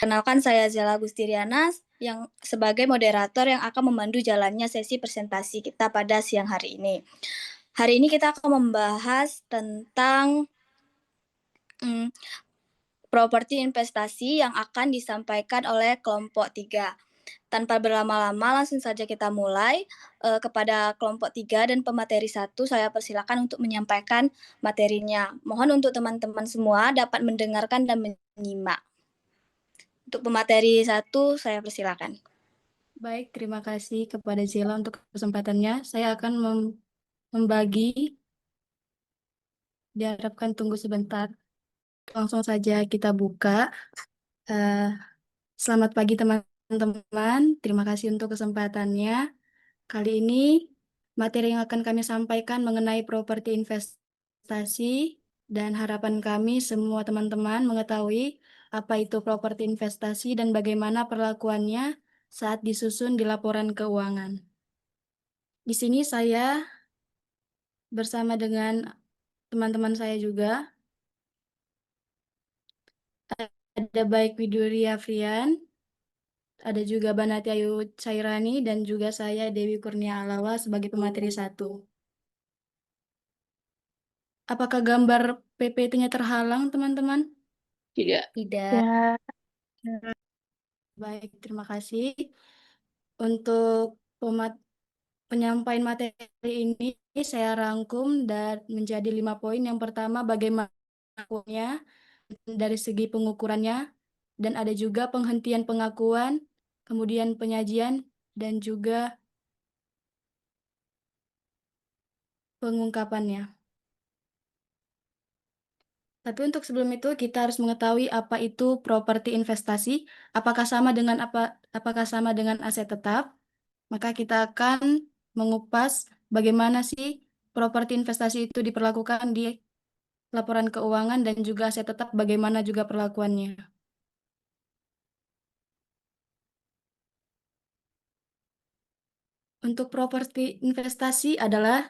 Perkenalkan saya Zela Gustiriana yang sebagai moderator yang akan memandu jalannya sesi presentasi kita pada siang hari ini. Hari ini kita akan membahas tentang properti investasi yang akan disampaikan oleh kelompok 3. Tanpa berlama-lama langsung saja kita mulai. Kepada kelompok 3 dan pemateri 1 saya persilakan untuk menyampaikan materinya. Mohon untuk teman-teman semua dapat mendengarkan dan menyimak. Untuk pemateri 1 saya persilakan. Baik, terima kasih kepada Zela untuk kesempatannya. Saya akan membagi, diharapkan tunggu sebentar. Langsung saja kita buka. Selamat pagi teman-teman, terima kasih untuk kesempatannya. Kali ini materi yang akan kami sampaikan mengenai properti investasi dan harapan kami semua teman-teman mengetahui apa itu properti investasi dan bagaimana perlakuannya saat disusun di laporan keuangan. Di sini saya bersama dengan teman-teman saya juga. Ada baik Widuria Frian, ada juga Banati Ayu Cairani, dan juga saya Dewi Kurnia Alawa sebagai pemateri 1. Apakah gambar PPT-nya terhalang, teman-teman? Tidak. Tidak. Baik, terima kasih. Untuk penyampaian materi ini saya rangkum dan menjadi 5 poin. Yang pertama, bagaimana dari segi pengukurannya, dan ada juga penghentian pengakuan, kemudian penyajian, dan juga pengungkapannya. Tapi untuk sebelum itu kita harus mengetahui apa itu properti investasi, apakah sama dengan aset tetap. Maka kita akan mengupas bagaimana sih properti investasi itu diperlakukan di laporan keuangan dan juga aset tetap bagaimana juga perlakuannya. Untuk properti investasi adalah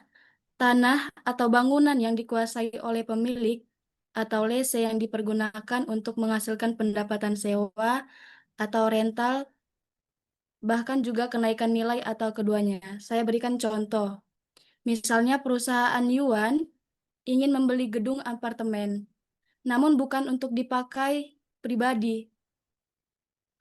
tanah atau bangunan yang dikuasai oleh pemilik atau lese yang dipergunakan untuk menghasilkan pendapatan sewa atau rental, bahkan juga kenaikan nilai atau keduanya. Saya berikan contoh. Misalnya perusahaan Yuan ingin membeli gedung apartemen, namun bukan untuk dipakai pribadi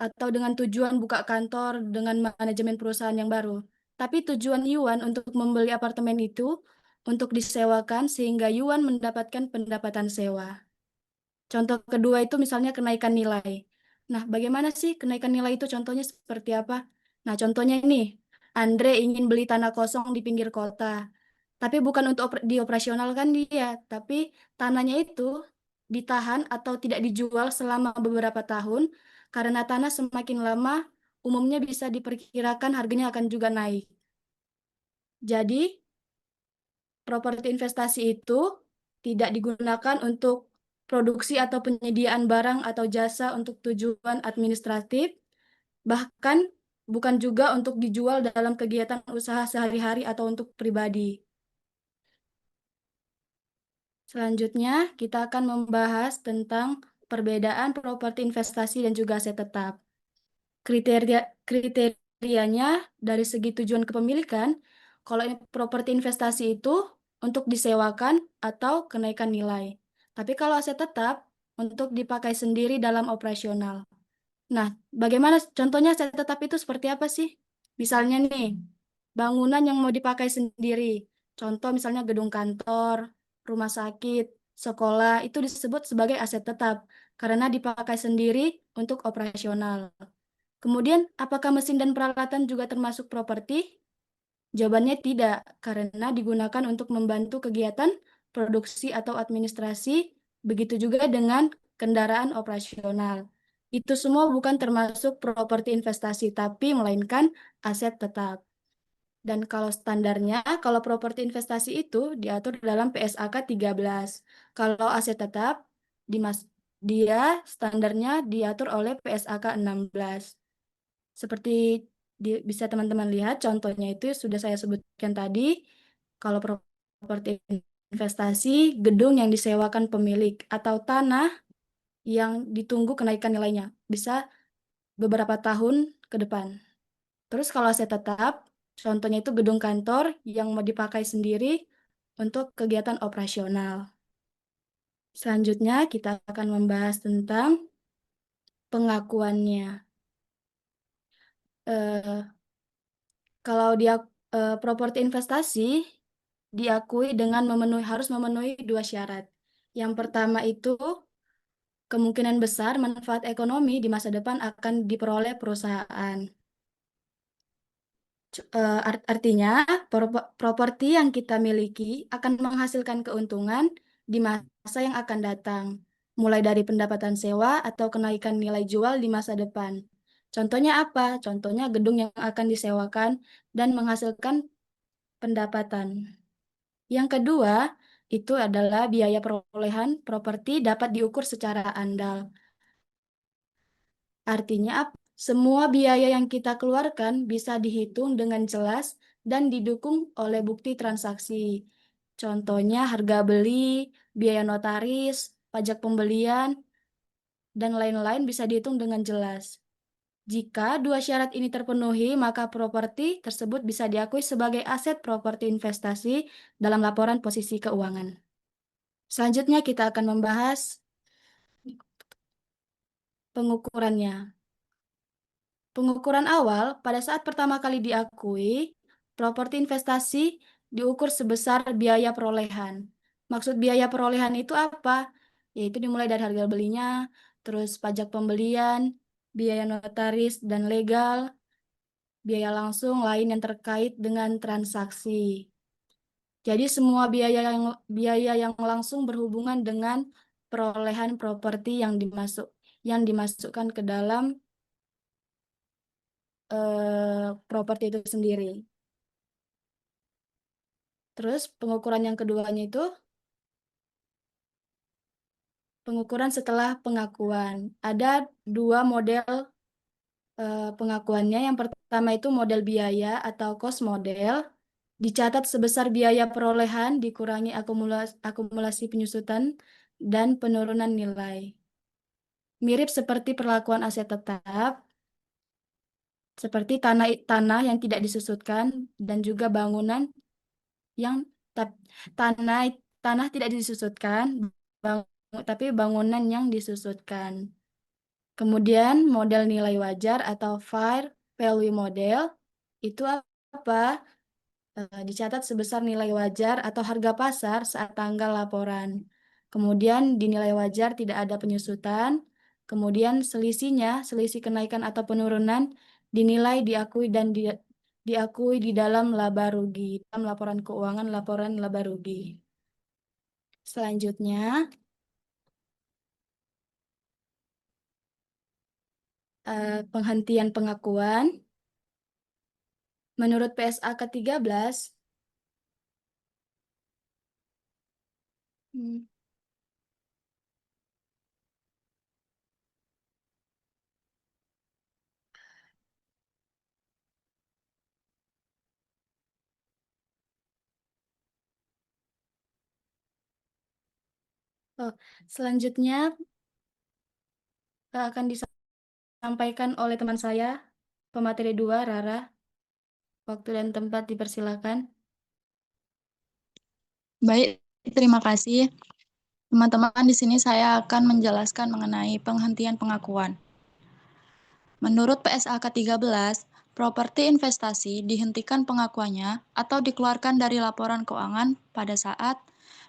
atau dengan tujuan buka kantor dengan manajemen perusahaan yang baru. Tapi tujuan Yuan untuk membeli apartemen itu untuk disewakan sehingga Yuan mendapatkan pendapatan sewa. Contoh kedua itu misalnya kenaikan nilai. Nah, bagaimana sih kenaikan nilai itu contohnya seperti apa? Nah, contohnya ini, Andre ingin beli tanah kosong di pinggir kota. Tapi bukan untuk dioperasionalkan dia, tapi tanahnya itu ditahan atau tidak dijual selama beberapa tahun karena tanah semakin lama umumnya bisa diperkirakan harganya akan juga naik. Jadi, properti investasi itu tidak digunakan untuk produksi atau penyediaan barang atau jasa untuk tujuan administratif, bahkan bukan juga untuk dijual dalam kegiatan usaha sehari-hari atau untuk pribadi. Selanjutnya, kita akan membahas tentang perbedaan properti investasi dan juga aset tetap. Kriterianya dari segi tujuan kepemilikan, kalau properti investasi itu untuk disewakan atau kenaikan nilai. Tapi kalau aset tetap untuk dipakai sendiri dalam operasional. Nah, bagaimana contohnya aset tetap itu seperti apa sih? Misalnya nih, bangunan yang mau dipakai sendiri. Contoh misalnya gedung kantor, rumah sakit, sekolah, itu disebut sebagai aset tetap karena dipakai sendiri untuk operasional. Kemudian, apakah mesin dan peralatan juga termasuk properti? Jawabannya tidak, karena digunakan untuk membantu kegiatan produksi atau administrasi, begitu juga dengan kendaraan operasional. Itu semua bukan termasuk properti investasi, tapi melainkan aset tetap. Dan kalau standarnya, kalau properti investasi itu diatur dalam PSAK 13. Kalau aset tetap, dia standarnya diatur oleh PSAK 16. Seperti bisa teman-teman lihat, contohnya itu sudah saya sebutkan tadi. Kalau properti investasi, gedung yang disewakan pemilik atau tanah yang ditunggu kenaikan nilainya. Bisa beberapa tahun ke depan. Terus kalau aset tetap, contohnya itu gedung kantor yang mau dipakai sendiri untuk kegiatan operasional. Selanjutnya kita akan membahas tentang pengakuannya. Eh, Kalau dia properti investasi diakui dengan harus memenuhi dua syarat. Yang pertama itu kemungkinan besar manfaat ekonomi di masa depan akan diperoleh perusahaan. Artinya, properti yang kita miliki akan menghasilkan keuntungan di masa yang akan datang, mulai dari pendapatan sewa atau kenaikan nilai jual di masa depan. Contohnya apa? Contohnya gedung yang akan disewakan dan menghasilkan pendapatan. Yang kedua, itu adalah biaya perolehan properti dapat diukur secara andal. Artinya, semua biaya yang kita keluarkan bisa dihitung dengan jelas dan didukung oleh bukti transaksi. Contohnya harga beli, biaya notaris, pajak pembelian, dan lain-lain bisa dihitung dengan jelas. Jika dua syarat ini terpenuhi, maka properti tersebut bisa diakui sebagai aset properti investasi dalam laporan posisi keuangan. Selanjutnya kita akan membahas pengukurannya. Pengukuran awal, pada saat pertama kali diakui, properti investasi diukur sebesar biaya perolehan. Maksud biaya perolehan itu apa? Yaitu dimulai dari harga belinya, terus pajak pembelian, biaya notaris dan legal, biaya langsung lain yang terkait dengan transaksi. Jadi semua biaya yang langsung berhubungan dengan perolehan properti yang dimasukkan ke dalam properti itu sendiri. Terus pengukuran yang keduanya itu pengukuran setelah pengakuan. Ada dua model pengakuannya. Yang pertama itu model biaya atau cost model. Dicatat sebesar biaya perolehan dikurangi akumulasi penyusutan dan penurunan nilai. Mirip seperti perlakuan aset tetap, seperti tanah yang tidak disusutkan dan juga bangunan yang tap- tanah tanah tidak disusutkan, tapi bangunan yang disusutkan. Kemudian model nilai wajar atau fair value model itu apa? Dicatat sebesar nilai wajar atau harga pasar saat tanggal laporan. Kemudian di nilai wajar tidak ada penyusutan. Kemudian selisih kenaikan atau penurunan dinilai diakui di dalam laba rugi, dalam laporan keuangan, laporan laba rugi. Selanjutnya, penghentian pengakuan. Menurut PSA ke-13, hmm, oh, selanjutnya akan disampaikan oleh teman saya, pemateri 2, Rara. Waktu dan tempat dipersilakan. Baik, terima kasih. Teman-teman, di sini saya akan menjelaskan mengenai penghentian pengakuan. Menurut PSA ke-13, properti investasi dihentikan pengakuannya atau dikeluarkan dari laporan keuangan pada saat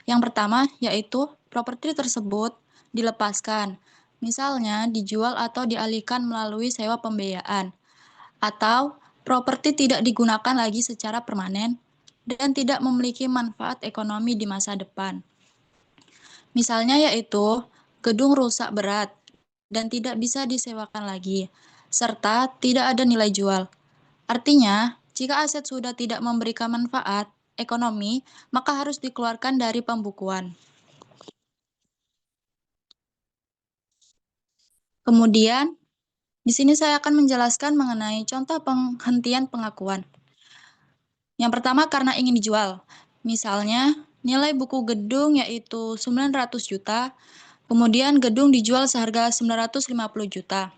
yang pertama yaitu properti tersebut dilepaskan, misalnya dijual atau dialihkan melalui sewa pembiayaan, atau properti tidak digunakan lagi secara permanen dan tidak memiliki manfaat ekonomi di masa depan. Misalnya yaitu gedung rusak berat dan tidak bisa disewakan lagi, serta tidak ada nilai jual. Artinya, jika aset sudah tidak memberikan manfaat ekonomi, maka harus dikeluarkan dari pembukuan. Kemudian, di sini saya akan menjelaskan mengenai contoh penghentian pengakuan. Yang pertama karena ingin dijual. Misalnya, nilai buku gedung yaitu 900 juta, kemudian gedung dijual seharga 950 juta.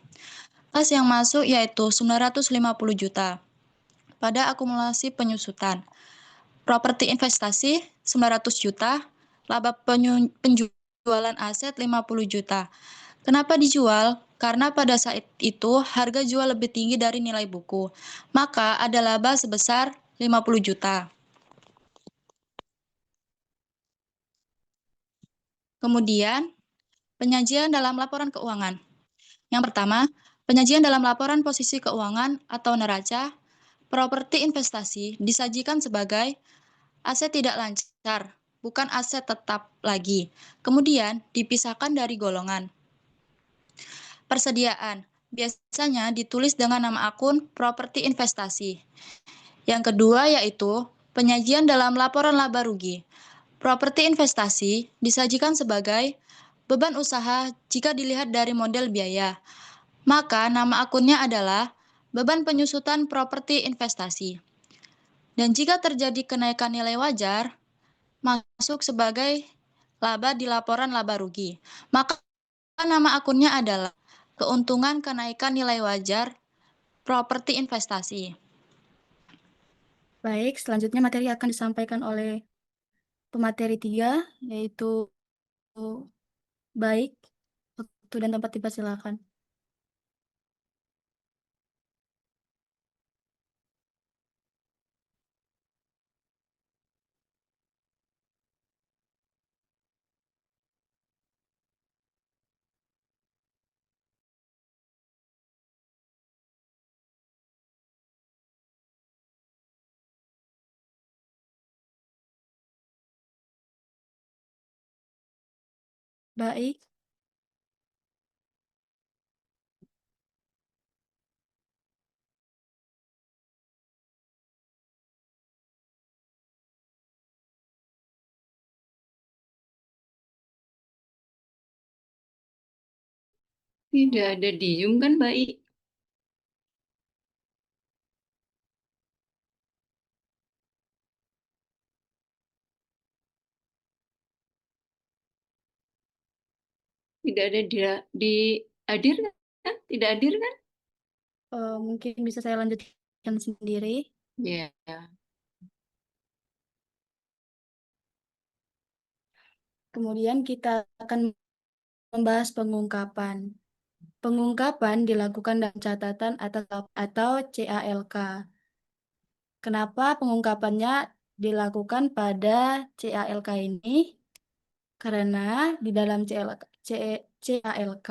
Kas yang masuk yaitu 950 juta pada akumulasi penyusutan. Properti investasi 900 juta, laba penjualan aset 50 juta. Kenapa dijual? Karena pada saat itu harga jual lebih tinggi dari nilai buku. Maka ada laba sebesar 50 juta. Kemudian, penyajian dalam laporan keuangan. Yang pertama, penyajian dalam laporan posisi keuangan atau neraca properti investasi disajikan sebagai aset tidak lancar, bukan aset tetap lagi. Kemudian, dipisahkan dari golongan. Persediaan biasanya ditulis dengan nama akun properti investasi. Yang kedua yaitu penyajian dalam laporan laba rugi. Properti investasi disajikan sebagai beban usaha jika dilihat dari model biaya. Maka nama akunnya adalah beban penyusutan properti investasi. Dan jika terjadi kenaikan nilai wajar, masuk sebagai laba di laporan laba rugi. Maka nama akunnya adalah keuntungan kenaikan nilai wajar properti investasi. Baik, selanjutnya materi akan disampaikan oleh pemateri 3, yaitu baik. Waktu dan tempat dipersilakan. Baik, Tidak ada diem kan, baik? Tidak ada di hadir kan? Tidak hadir kan? mungkin bisa saya lanjutkan sendiri. Ya. Kemudian kita akan membahas pengungkapan. Pengungkapan dilakukan dalam catatan atau CALK. Kenapa pengungkapannya dilakukan pada CALK ini? Karena di dalam CALK,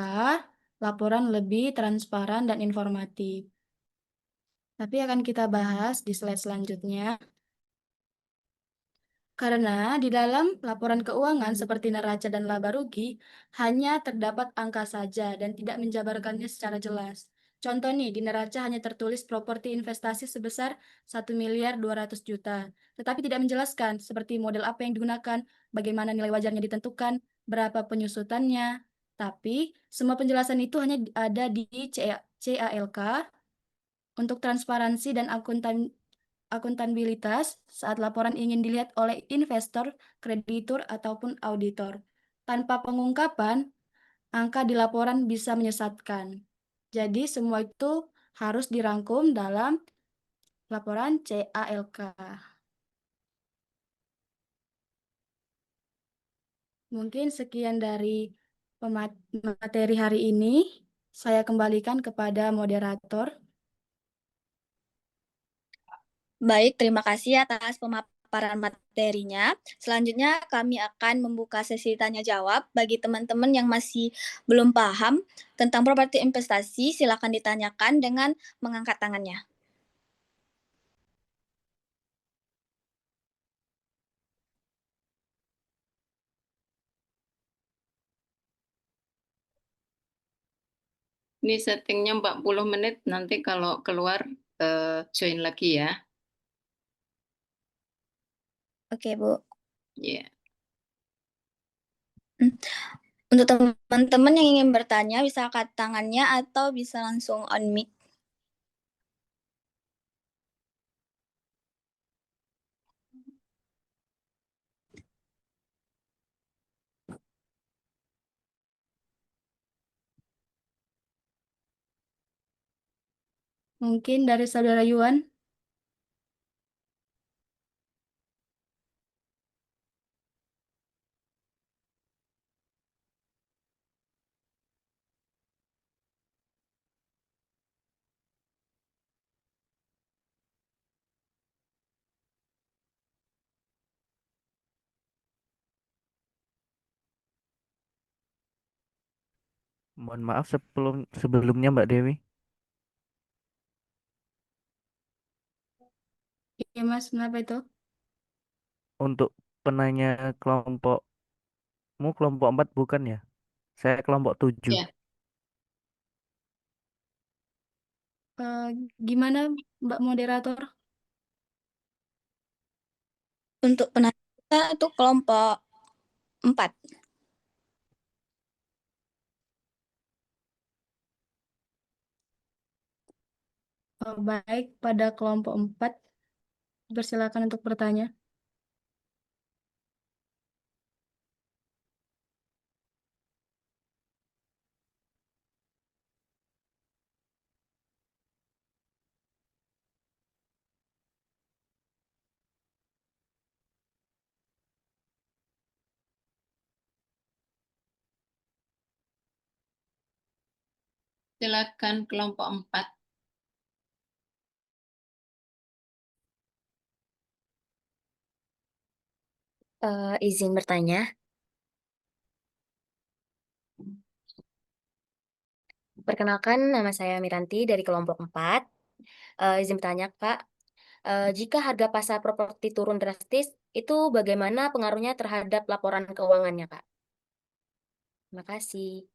laporan lebih transparan dan informatif. Tapi akan kita bahas di slide selanjutnya. Karena di dalam laporan keuangan seperti neraca dan laba rugi, hanya terdapat angka saja dan tidak menjabarkannya secara jelas. Contoh nih, di neraca hanya tertulis properti investasi sebesar 1.200.000.000 juta, tetapi tidak menjelaskan seperti model apa yang digunakan, bagaimana nilai wajarnya ditentukan, berapa penyusutannya. Tapi semua penjelasan itu hanya ada di CALK untuk transparansi dan akuntabilitas saat laporan ingin dilihat oleh investor, kreditur, ataupun auditor. Tanpa pengungkapan, angka di laporan bisa menyesatkan. Jadi semua itu harus dirangkum dalam laporan CALK. Mungkin sekian dari materi hari ini. Saya kembalikan kepada moderator. Baik, terima kasih atas pemaparan materinya. Selanjutnya kami akan membuka sesi tanya jawab bagi teman-teman yang masih belum paham tentang properti investasi. Silakan ditanyakan dengan mengangkat tangannya. Ini settingnya 40 menit, nanti kalau keluar join lagi ya. Oke, Bu. Ya. Untuk teman-teman yang ingin bertanya, bisa angkat tangannya atau bisa langsung on mic. Mungkin dari Saudara Yuan. Mohon maaf sebelumnya Mbak Dewi. Iya Mas, kenapa itu? Untuk penanya kelompokmu kelompok 4 bukan ya? Saya kelompok 7. Ya. Eh, Gimana Mbak Moderator? Untuk penanya kita itu kelompok 4. Baik, pada kelompok 4, persilakan untuk bertanya. Silakan kelompok 4. Izin bertanya. Perkenalkan, nama saya Miranti dari kelompok 4. Izin bertanya, Kak. Jika harga pasar properti turun drastis, itu bagaimana pengaruhnya terhadap laporan keuangannya, Kak? Terima kasih.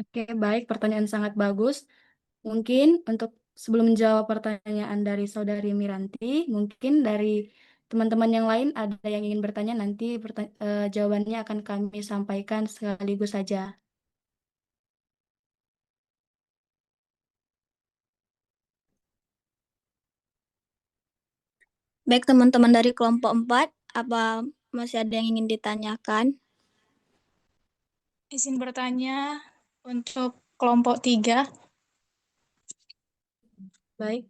Oke, baik, pertanyaan sangat bagus. Mungkin untuk sebelum menjawab pertanyaan dari Saudari Miranti, mungkin dari teman-teman yang lain ada yang ingin bertanya, nanti jawabannya akan kami sampaikan sekaligus saja. Baik teman-teman dari kelompok 4, apa masih ada yang ingin ditanyakan? Izin bertanya untuk kelompok 3. Baik,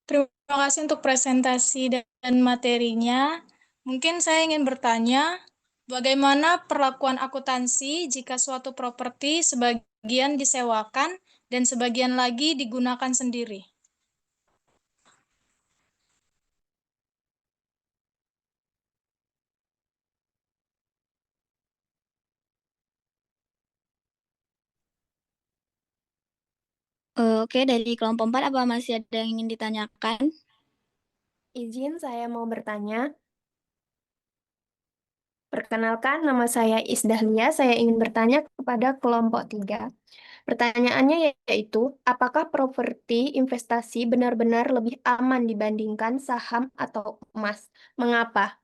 Terima kasih untuk presentasi dan materinya. Mungkin saya ingin bertanya, bagaimana perlakuan akuntansi jika suatu properti sebagian disewakan dan sebagian lagi digunakan sendiri? Oke, dari kelompok 4 apa masih ada yang ingin ditanyakan? Izin saya mau bertanya. Perkenalkan, nama saya Isdahlia. Saya ingin bertanya kepada kelompok 3. Pertanyaannya yaitu, apakah properti investasi benar-benar lebih aman dibandingkan saham atau emas? Mengapa?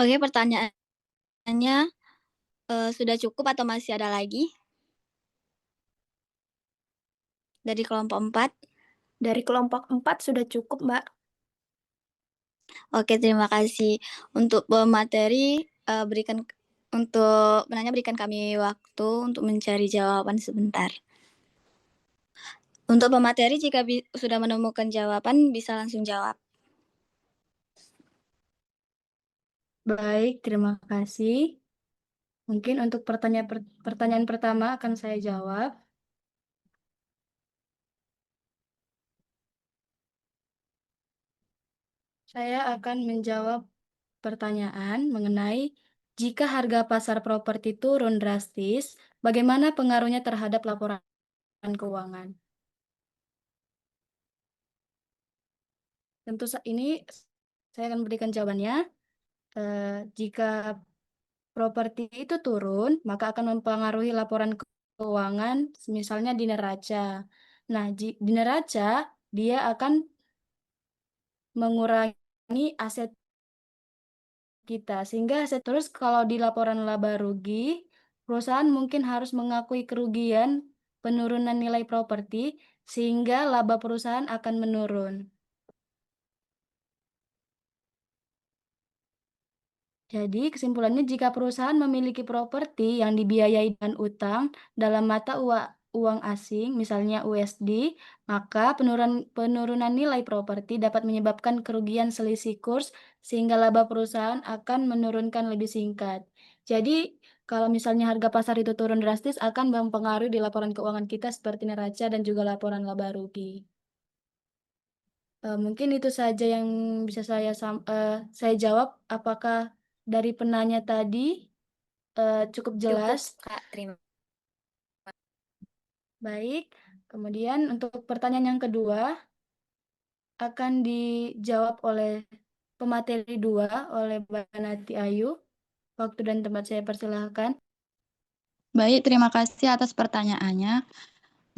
Oke, pertanyaannya sudah cukup atau masih ada lagi? Dari kelompok 4? Dari kelompok 4 sudah cukup, Mbak. Oke, terima kasih. Untuk materi, untuk penanya berikan kami waktu untuk mencari jawaban sebentar. Untuk pemateri, jika sudah menemukan jawaban, bisa langsung jawab. baik, terima kasih. Mungkin untuk pertanyaan pertama akan saya jawab. Saya akan menjawab pertanyaan mengenai jika harga pasar properti turun drastis, bagaimana pengaruhnya terhadap laporan keuangan? Tentu ini saya akan berikan jawabannya. Jika properti itu turun, maka akan mempengaruhi laporan keuangan, misalnya di neraca. Nah, di neraca dia akan mengurangi aset kita, sehingga aset terus kalau di laporan laba rugi, perusahaan mungkin harus mengakui kerugian penurunan nilai properti, sehingga laba perusahaan akan menurun. Jadi, kesimpulannya jika perusahaan memiliki properti yang dibiayai dengan utang dalam mata uang asing, misalnya USD, maka penurunan nilai properti dapat menyebabkan kerugian selisih kurs sehingga laba perusahaan akan menurunkan lebih singkat. Jadi, kalau misalnya harga pasar itu turun drastis akan mempengaruhi di laporan keuangan kita seperti neraca dan juga laporan laba rugi. Mungkin itu saja yang bisa saya jawab. Apakah dari penanya tadi cukup Cukup, jelas? Kak. Terima. Baik. Kemudian untuk pertanyaan yang kedua akan dijawab oleh pemateri 2 oleh Mbak Nati Ayu. Waktu dan tempat saya persilahkan. Baik, terima kasih atas pertanyaannya.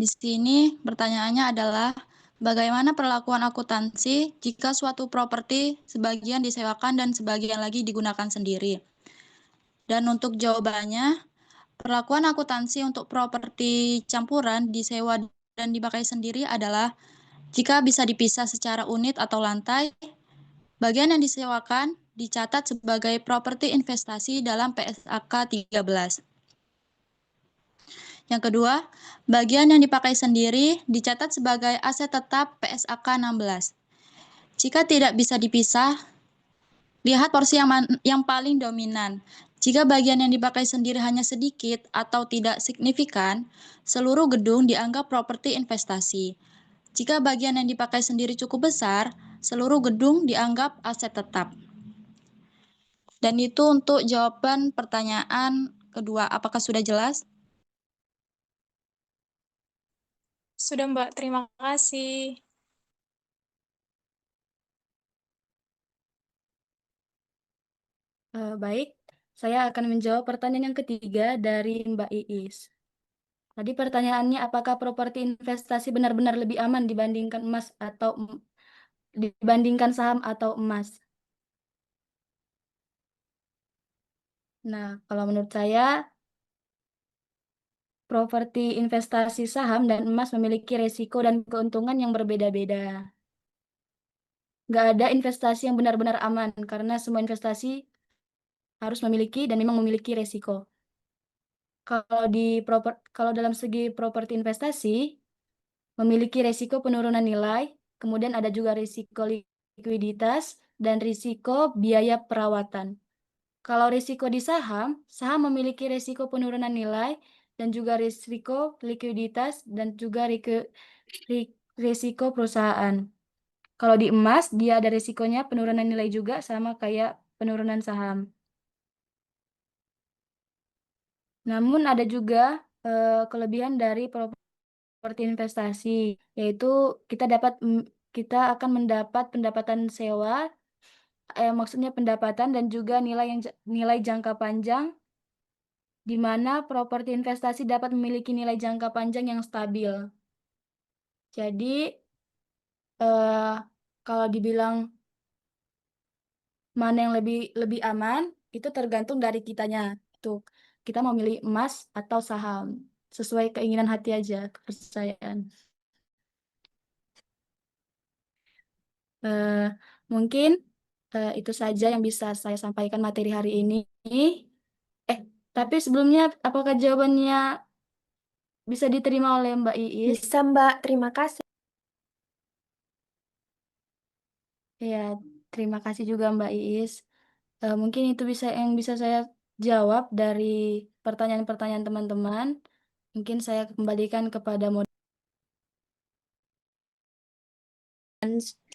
Di sini pertanyaannya adalah bagaimana perlakuan akuntansi jika suatu properti sebagian disewakan dan sebagian lagi digunakan sendiri? Dan untuk jawabannya, perlakuan akuntansi untuk properti campuran disewa dan dipakai sendiri adalah jika bisa dipisah secara unit atau lantai, bagian yang disewakan dicatat sebagai properti investasi dalam PSAK 13. Yang kedua, bagian yang dipakai sendiri dicatat sebagai aset tetap PSAK 16. Jika tidak bisa dipisah, lihat porsi yang paling dominan. Jika bagian yang dipakai sendiri hanya sedikit atau tidak signifikan, seluruh gedung dianggap properti investasi. Jika bagian yang dipakai sendiri cukup besar, seluruh gedung dianggap aset tetap. Dan itu untuk jawaban pertanyaan kedua. Apakah sudah jelas? Sudah, Mbak. Terima kasih. Baik, saya akan menjawab pertanyaan yang ketiga dari Mbak Iis. Tadi pertanyaannya apakah properti investasi benar-benar lebih aman dibandingkan dibandingkan saham atau emas? Nah, kalau menurut saya, properti investasi saham dan emas memiliki resiko dan keuntungan yang berbeda-beda. Nggak ada investasi yang benar-benar aman, karena semua investasi harus memiliki dan memang memiliki resiko. Kalau dalam segi properti investasi, memiliki resiko penurunan nilai, kemudian ada juga risiko likuiditas, dan risiko biaya perawatan. Kalau risiko di saham, saham memiliki risiko penurunan nilai, dan juga risiko likuiditas, dan juga risiko perusahaan. Kalau di emas, dia ada risikonya penurunan nilai juga, sama kayak penurunan saham. Namun ada juga kelebihan dari properti investasi, yaitu kita akan mendapat pendapatan sewa, maksudnya pendapatan dan juga nilai jangka panjang, di mana properti investasi dapat memiliki nilai jangka panjang yang stabil. Jadi kalau dibilang mana yang lebih aman, itu tergantung dari kitanya. Tuh, kita mau milih emas atau saham, sesuai keinginan hati aja, kepercayaan. Mungkin itu saja yang bisa saya sampaikan materi hari ini. Tapi sebelumnya, apakah jawabannya bisa diterima oleh Mbak Iis? Bisa, Mbak. Terima kasih. Ya, terima kasih juga Mbak Iis. Mungkin itu yang bisa saya jawab dari pertanyaan-pertanyaan teman-teman. Mungkin saya kembalikan kepada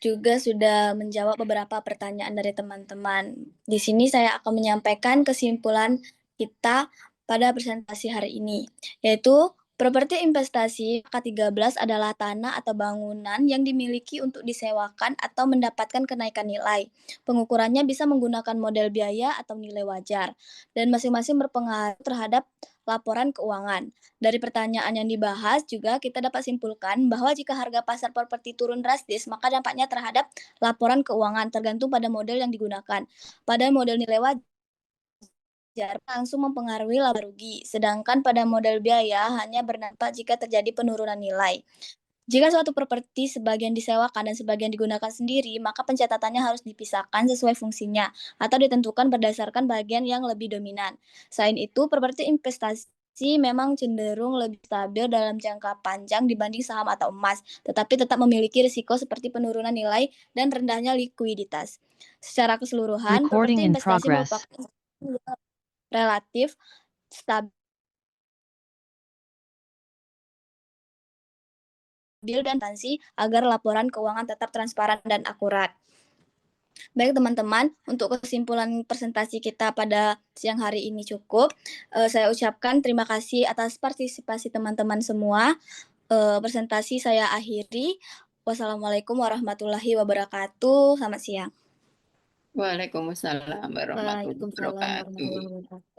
juga sudah menjawab beberapa pertanyaan dari teman-teman. Di sini saya akan menyampaikan kesimpulan kita pada presentasi hari ini, yaitu properti investasi K13 adalah tanah atau bangunan yang dimiliki untuk disewakan atau mendapatkan kenaikan nilai. Pengukurannya bisa menggunakan model biaya atau nilai wajar, dan masing-masing berpengaruh terhadap laporan keuangan. Dari pertanyaan yang dibahas juga kita dapat simpulkan bahwa jika harga pasar properti turun drastis, maka dampaknya terhadap laporan keuangan tergantung pada model yang digunakan. Pada model nilai wajar langsung mempengaruhi laba rugi, sedangkan pada model biaya hanya berdampak jika terjadi penurunan nilai. Jika suatu properti sebagian disewakan dan sebagian digunakan sendiri, maka pencatatannya harus dipisahkan sesuai fungsinya atau ditentukan berdasarkan bagian yang lebih dominan. Selain itu, properti investasi memang cenderung lebih stabil dalam jangka panjang dibanding saham atau emas, tetapi tetap memiliki risiko seperti penurunan nilai dan rendahnya likuiditas. Secara keseluruhan, Recording properti in investasi progress. merupakan investasi yang relatif stabil dan transparansi agar laporan keuangan tetap transparan dan akurat. Baik teman-teman, untuk kesimpulan presentasi kita pada siang hari ini cukup. Saya ucapkan terima kasih atas partisipasi teman-teman semua. Presentasi saya akhiri. Wassalamualaikum warahmatullahi wabarakatuh. Selamat siang. Waalaikumsalam warahmatullahi Waalaikumsalam warahmatullahi wabarakatuh. wabarakatuh.